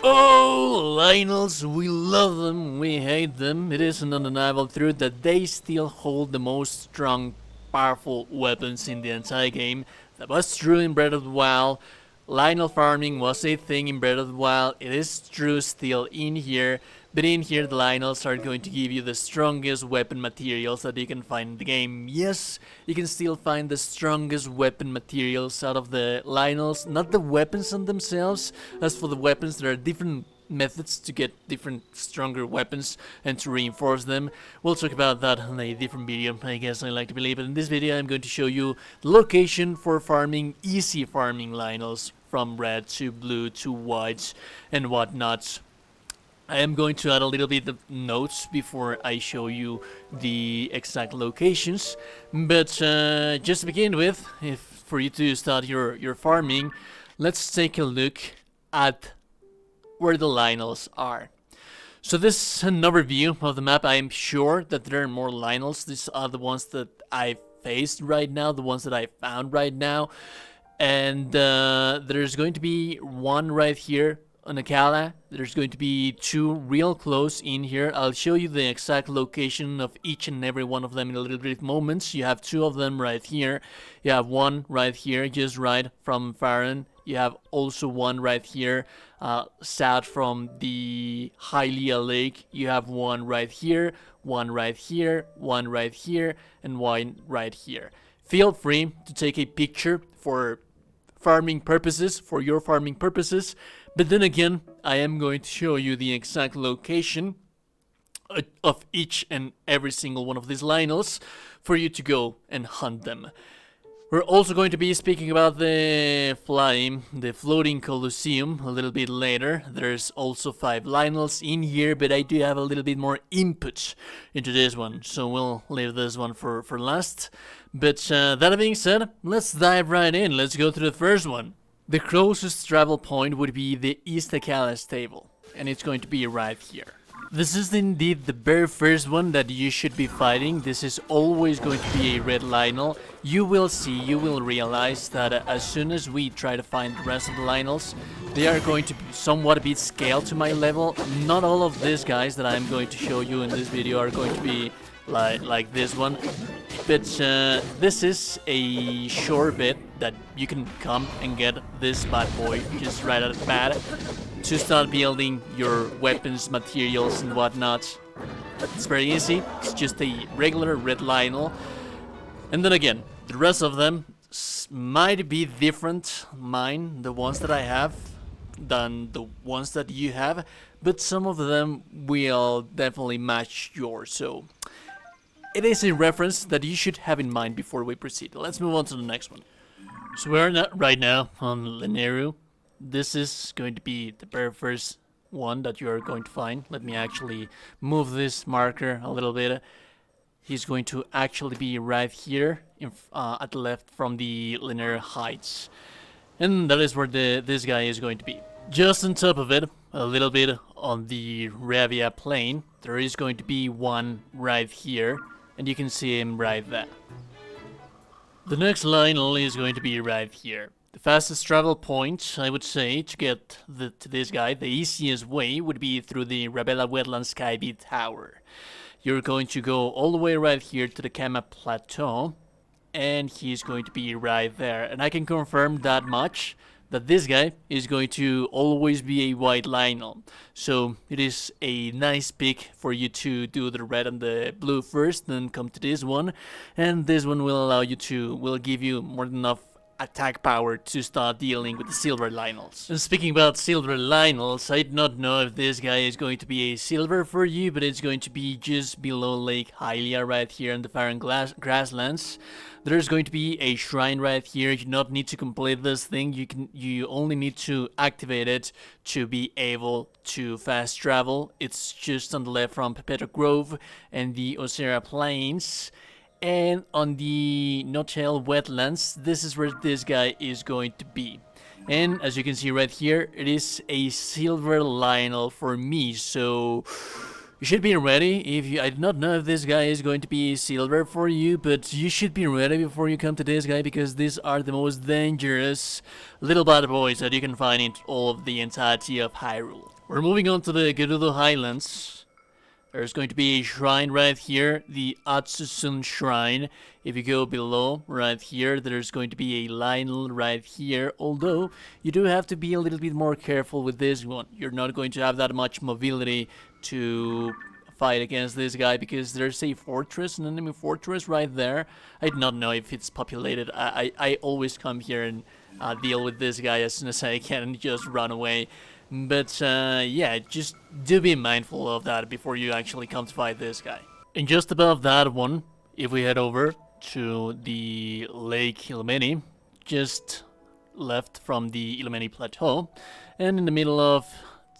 Oh, Lynels, we love them, we hate them. It is an undeniable truth that they still hold the most strong, powerful weapons in the entire game. That was true in Breath of the Wild. Lynel farming was a thing in Breath of the Wild. It is true still in here. But in here, the Lynels are going to give you the strongest weapon materials that you can find in the game. Yes, you can still find the strongest weapon materials out of the Lynels, not the weapons on themselves. As for the weapons, there are different methods to get different stronger weapons and to reinforce them. We'll talk about that in a different video, I guess I like to believe. But in this video, I'm going to show you the location for farming, easy farming Lynels from red to blue to white and whatnot. I am going to add a little bit of notes before I show you the exact locations, but just to begin with, for you to start your farming, let's take a look at where the Lynels are. So this is an overview of the map. I am sure that there are more Lynels. These are the ones that I faced right now, the ones that I found right now, and there's going to be one right here on Akala. There's going to be two real close in here. I'll show you the exact location of each and every one of them in a little bit of moments. You have two of them right here. You have one right here, just right from Farron. You have also one right here, south from the Hylia Lake. You have one right here, one right here, one right here, and one right here. Feel free to take a picture for farming purposes, for your farming purposes. But then again, I am going to show you the exact location of each and every single one of these Lynels for you to go and hunt them. We're also going to be speaking about the floating Colosseum a little bit later. There's also 5 Lynels in here, but I do have a little bit more input into this one, so we'll leave this one for last. But that being said, let's dive right in. Let's go to the first one. The closest travel point would be the East Akala stable, and it's going to be right here. This is indeed the very first one that you should be fighting. This is always going to be a red Lynel. You will see, you will realize that as soon as we try to find the rest of the Lynels, they are going to be somewhat a bit scaled to my level. Not all of these guys that I'm going to show you in this video are going to be like this one, but this is a short bit that you can come and get this bad boy just right at the bat to start building your weapons, materials and whatnot. It's very easy. It's just a regular red Lynel, and then again, the rest of them might be different, the ones that I have, than the ones that you have, but some of them will definitely match yours, so it is a reference that you should have in mind before we proceed. Let's move on to the next one. So we're right now on Lynel. This is going to be the very first one that you are going to find. Let me actually move this marker a little bit. He's going to actually be right here at the left from the Lynel Heights. And that is where this guy is going to be. Just on top of it, a little bit on the Ravia plain, there is going to be one right here. And you can see him right there. The next Lynel is going to be right here. The fastest travel point, I would say, to get to this guy, the easiest way would be through the Rabella Wetland Skybeat Tower. You're going to go all the way right here to the Kama Plateau, and he's going to be right there. And I can confirm that much, that this guy is going to always be a white Lynel. So it is a nice pick for you to do the red and the blue first, then come to this one. And this one will allow you to, will give you more than enough attack power to start dealing with the silver Lynels. And speaking about silver Lynels, I do not know if this guy is going to be a silver for you, but it's going to be just below Lake Hylia right here in the Farron grasslands. There's going to be a shrine right here. You do not need to complete this thing. You only need to activate it to be able to fast travel. It's just on the left from Pepetto Grove and the Osera Plains. And on the Notel Wetlands, this is where this guy is going to be. And as you can see right here, it is a silver Lynel for me. So You should be ready. If you, I do not know if this guy is going to be silver for you, but you should be ready before you come to this guy, because these are the most dangerous little bad boys that you can find in all of the entirety of Hyrule. We're moving on to the Gerudo Highlands. There's going to be a shrine right here, the Atsusun Shrine. If you go below, right here, there's going to be a Lynel right here. Although, you do have to be a little bit more careful with this one. You're not going to have that much mobility to fight against this guy, because there's a fortress, an enemy fortress right there. I do not know if it's populated. I always come here and deal with this guy as soon as I can and just run away. But yeah, just do be mindful of that before you actually come to fight this guy. And just above that one, if we head over to the Lake Ilmeni, just left from the Ilmeni Plateau, and in the middle of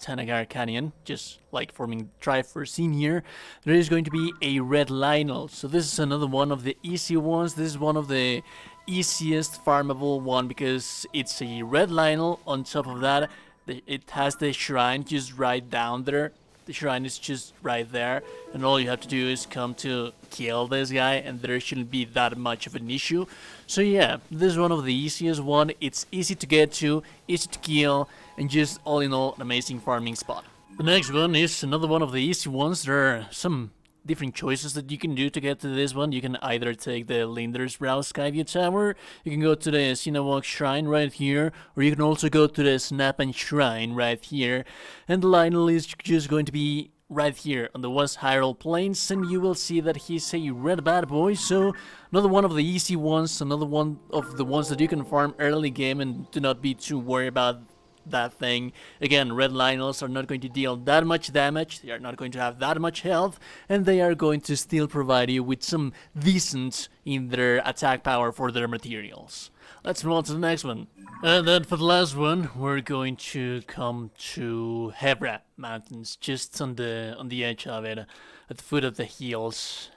Tanagar Canyon, just like forming Triforce in here, there is going to be a red Lynel. So this is another one of the easy ones. This is one of the easiest farmable one, because it's a red Lynel. On top of that, it has the shrine just right down there. The shrine is just right there, and all you have to do is come to kill this guy, and there shouldn't be that much of an issue. So yeah, this is one of the easiest one. It's easy to get to, easy to kill, and just all in all, an amazing farming spot. The next one is another one of the easy ones. There are some different choices that you can do to get to this one. You can either take the Linder's Brow Skyview Tower, you can go to the Sinawok Shrine right here, or you can also go to the Snapan Shrine right here. And Lynel is just going to be right here on the West Hyrule Plains, and you will see that he's a red bad boy. So another one of the easy ones, another one of the ones that you can farm early game and do not be too worried about that thing. Again, red Lynels are not going to deal that much damage, they are not going to have that much health, and they are going to still provide you with some decent in their attack power for their materials. Let's move on to the next one. And then for the last one, we're going to come to Hebra Mountains, just on the edge of it, at the foot of the hills.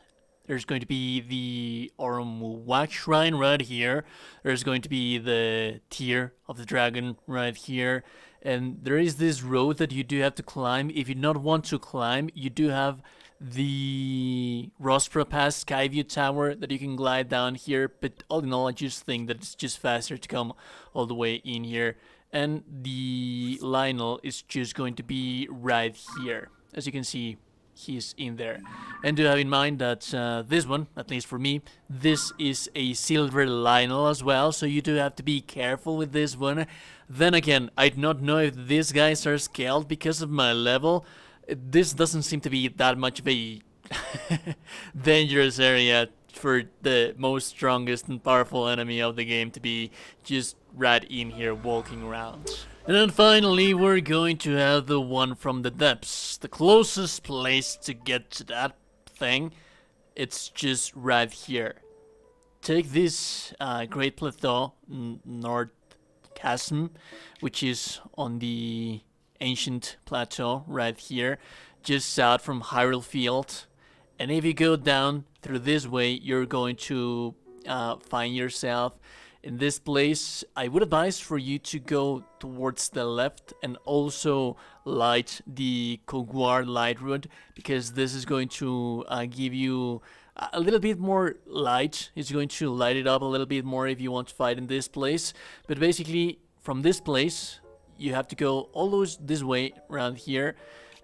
There's going to be the Oromwak Shrine right here. There's going to be the Tear of the Dragon right here. And there is this road that you do have to climb. If you not want to climb, you do have the Rospra Pass Skyview Tower that you can glide down here. But all in all, I just think that it's just faster to come all the way in here. And the Lynel is just going to be right here. As you can see, he's in there. And do have in mind that this one, at least for me, this is a silver Lynel as well, so you do have to be careful with this one. Then again, I do not know if these guys are scaled because of my level. This doesn't seem to be that much of a dangerous area for the most strongest and powerful enemy of the game to be just right in here walking around. And then finally, we're going to have the one from the depths. The closest place to get to that thing, it's just right here. Take this Great Plateau, North Chasm, which is on the ancient plateau right here, just south from Hyrule Field. And if you go down through this way, you're going to find yourself in this place. I would advise for you to go towards the left and also light the Kogwar light road, because this is going to give you a little bit more light. It's going to light it up a little bit more if you want to fight in this place. But basically, from this place, you have to go all this way around here,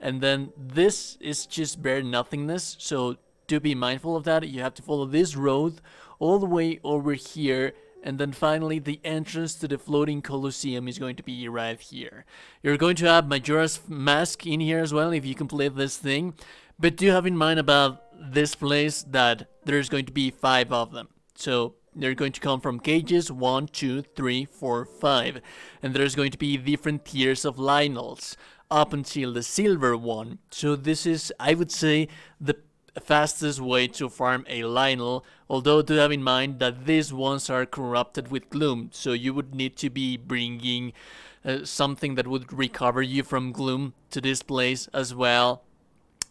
and then this is just bare nothingness, so do be mindful of that. You have to follow this road all the way over here. And then finally, the entrance to the floating Colosseum is going to be right here. You're going to have Majora's Mask in here as well if you complete this thing. But do have in mind about this place that there's going to be 5 of them. So they're going to come from cages 1, 2, 3, 4, 5. And there's going to be different tiers of Lynels up until the silver one. So this is, I would say, the fastest way to farm a Lynel, although do have in mind that these ones are corrupted with gloom, so you would need to be bringing something that would recover you from gloom to this place as well.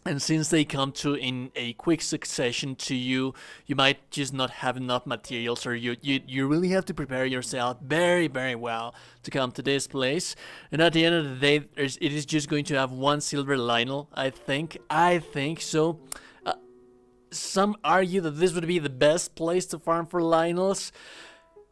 And since they come to in a quick succession to you, you might just not have enough materials, or you really have to prepare yourself very, very well to come to this place. And at the end of the day, it is just going to have one silver Lynel, I think so. Some argue that this would be the best place to farm for Lynels,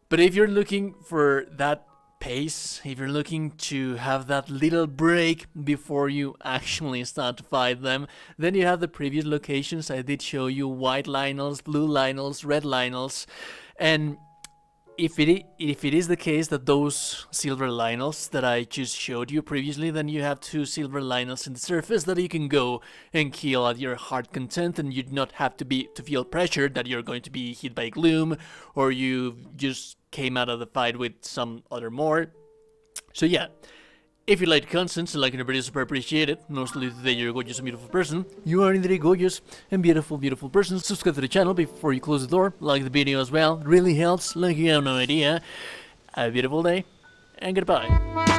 but if you're looking for that pace, if you're looking to have that little break before you actually start to fight them, then you have the previous locations. I did show you white Lynels, blue Lynels, red Lynels, and if it is the case that those silver Lynels that I just showed you previously, then you have 2 silver Lynels in the surface that you can go and kill at your heart content, and you do not have to feel pressured that you're going to be hit by gloom, or you just came out of the fight with some other more. So yeah, if you like the content, so like and everybody is super appreciated. Mostly today you're a gorgeous and beautiful person. You are indeed a gorgeous and beautiful person. Subscribe to the channel before you close the door. Like the video as well. It really helps. Like you have no idea. Have a beautiful day and goodbye.